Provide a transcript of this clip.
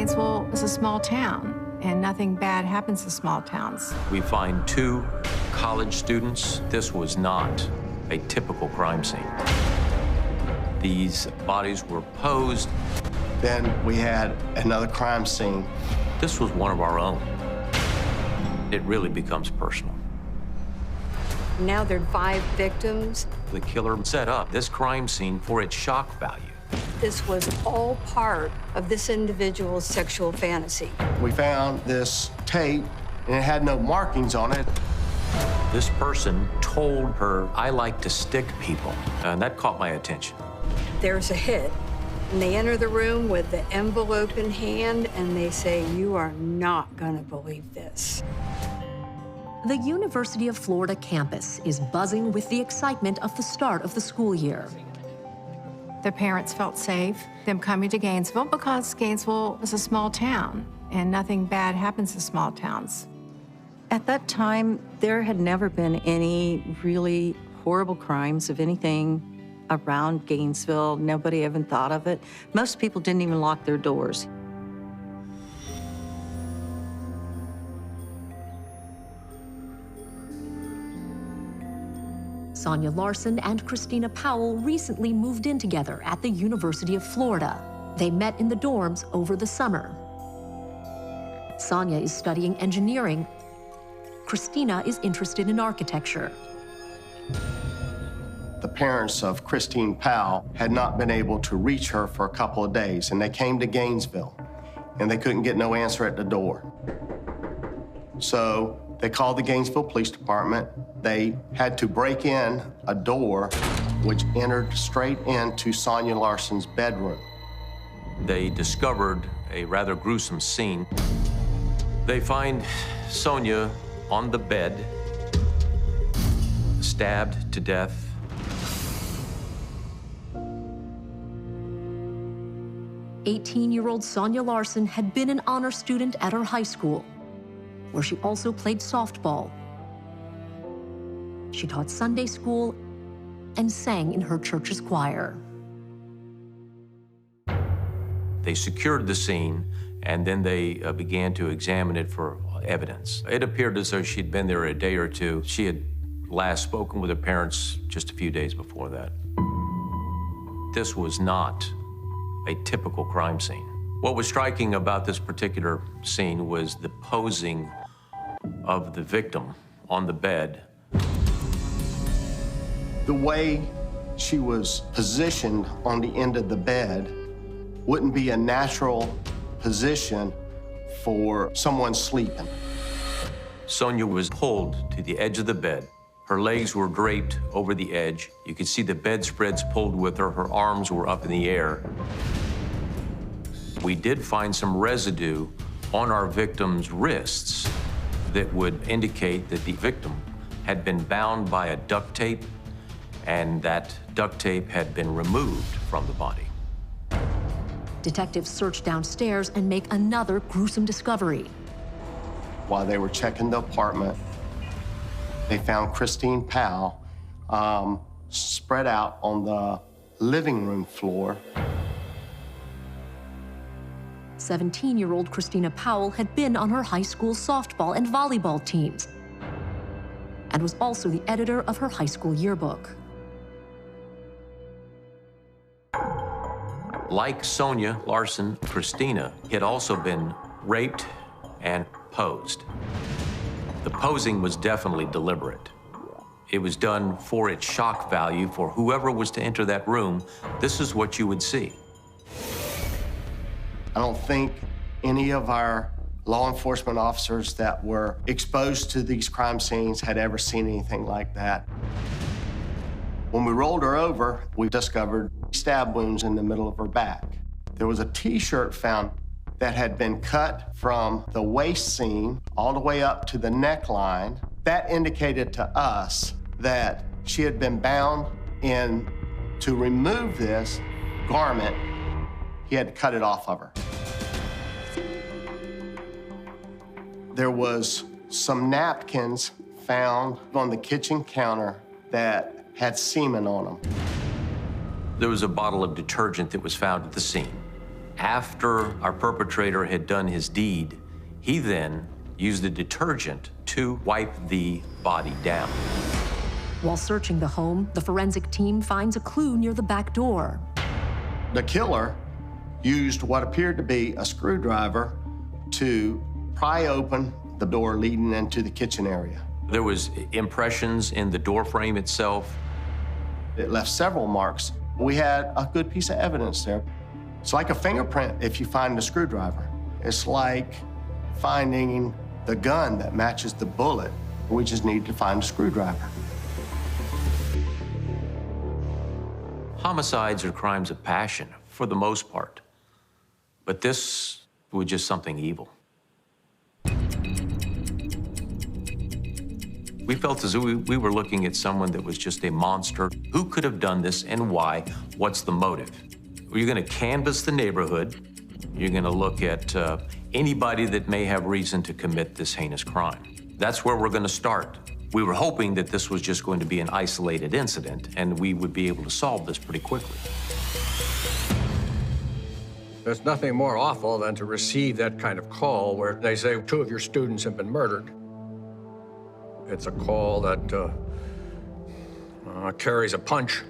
Gainesville is a small town, and nothing bad happens in small towns. We find 2 college students. This was not a typical crime scene. These bodies were posed. Then we had another crime scene. This was one of our own. It really becomes personal. Now there are 5 victims. The killer set up this crime scene for its shock value. This was all part of this individual's sexual fantasy. We found this tape, and it had no markings on it. This person told her, "I like to stick people," and that caught my attention. There's a hit, and they enter the room with the envelope in hand, and they say, "You are not gonna believe this." The University of Florida campus is buzzing with the excitement of the start of the school year. The parents felt safe, them coming to Gainesville, because Gainesville is a small town, and nothing bad happens in small towns. At that time, there had never been any really horrible crimes of anything around Gainesville. Nobody even thought of it. Most people didn't even lock their doors. Sonia Larson and Christina Powell recently moved in together at the University of Florida. They met in the dorms over the summer. Sonia is studying engineering. Christina is interested in architecture. The parents of Christine Powell had not been able to reach her for a couple of days, and they came to Gainesville, and they couldn't get no answer at the door. So they called the Gainesville Police Department. They had to break in a door which entered straight into Sonia Larson's bedroom. They discovered a rather gruesome scene. They find Sonia on the bed, stabbed to death. "18-year-old Sonia Larson had been an honor student at her high school, where she also played softball. She taught Sunday school and sang in her church's choir. They secured the scene, and then they began to examine it for evidence. It appeared as though she'd been there a day or two. She had last spoken with her parents just a few days before that. This was not a typical crime scene. What was striking about this particular scene was the posing of the victim on the bed. The way she was positioned on the end of the bed wouldn't be a natural position for someone sleeping. Sonia was pulled to the edge of the bed. Her legs were draped over the edge. You could see the bedspreads pulled with her. Her arms were up in the air. We did find some residue on our victim's wrists that would indicate that the victim had been bound by a duct tape, and that duct tape had been removed from the body. Detectives search downstairs and make another gruesome discovery. While they were checking the apartment, they found Christine Powell spread out on the living room floor. 17-year-old Christina Powell had been on her high school softball and volleyball teams and was also the editor of her high school yearbook. Like Sonia Larson, Christina had also been raped and posed. The posing was definitely deliberate. It was done for its shock value for whoever was to enter that room. This is what you would see. I don't think any of our law enforcement officers that were exposed to these crime scenes had ever seen anything like that. When we rolled her over, we discovered stab wounds in the middle of her back. There was a T-shirt found that had been cut from the waist seam all the way up to the neckline. That indicated to us that she had been bound, and to remove this garment, he had to cut it off of her. There was some napkins found on the kitchen counter that had semen on them. There was a bottle of detergent that was found at the scene. After our perpetrator had done his deed, he then used a detergent to wipe the body down. While searching the home, the forensic team finds a clue near the back door. The killer used what appeared to be a screwdriver to pry open the door leading into the kitchen area. There was impressions in the door frame itself. It left several marks. We had a good piece of evidence there. It's like a fingerprint if you find a screwdriver. It's like finding the gun that matches the bullet. We just need to find a screwdriver. Homicides are crimes of passion, for the most part. But this was just something evil. We felt as though we were looking at someone that was just a monster. Who could have done this and why? What's the motive? You're going to canvass the neighborhood. You're going to look at anybody that may have reason to commit this heinous crime. That's where we're going to start. We were hoping that this was just going to be an isolated incident and we would be able to solve this pretty quickly. There's nothing more awful than to receive that kind of call where they say 2 of your students have been murdered. It's a call that carries a punch.